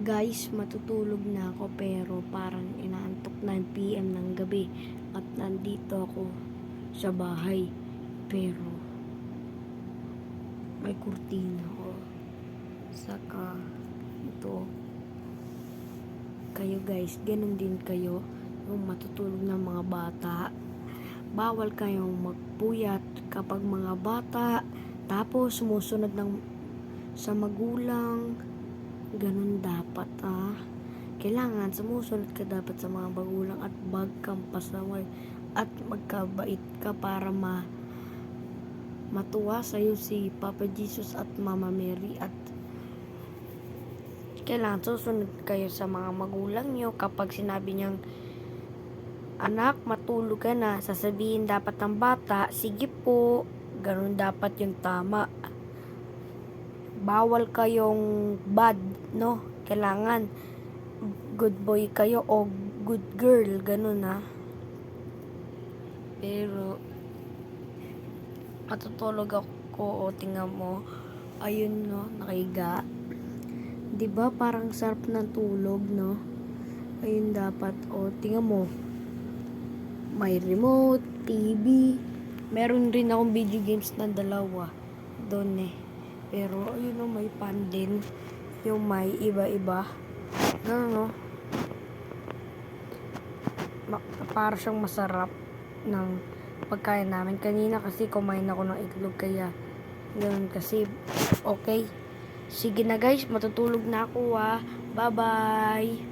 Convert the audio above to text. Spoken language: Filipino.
Guys, matutulog na ako pero parang inaantok 9 PM ng gabi at nandito ako sa bahay. Pero may kurtina ko. Saka ito. Kayo guys, ganun din kayo yung matutulog ng mga bata. Bawal kayong magpuyat kapag mga bata tapos sumusunod sa magulang. Ganun dapat Kailangan sumusunod ka dapat sa mga magulang at wag kang pasaway at magkabait ka para matuwa sa'yo si Papa Jesus at Mama Mary at kailangan susunod kayo sa mga magulang nyo kapag sinabi niyang anak, matulog ka na, sasabihin dapat ng bata, sige po, ganun dapat yung tama. Bawal kayong bad, no? Kailangan good boy kayo o good girl, ganun Pero matutulog ako o tingnan mo, ayun no, nakahiga. 'Di ba parang sarap ng tulog, no? Ayun dapat o tingnan mo. May remote, TV, meron rin akong video games na dalawa doon Pero ayun o, may pan din. Yung may iba-iba. Ganun para siyang masarap ng pagkain namin. Kanina kasi kumain ako ng itlog kaya ganun kasi okay. Sige na guys, matutulog na ako Bye-bye!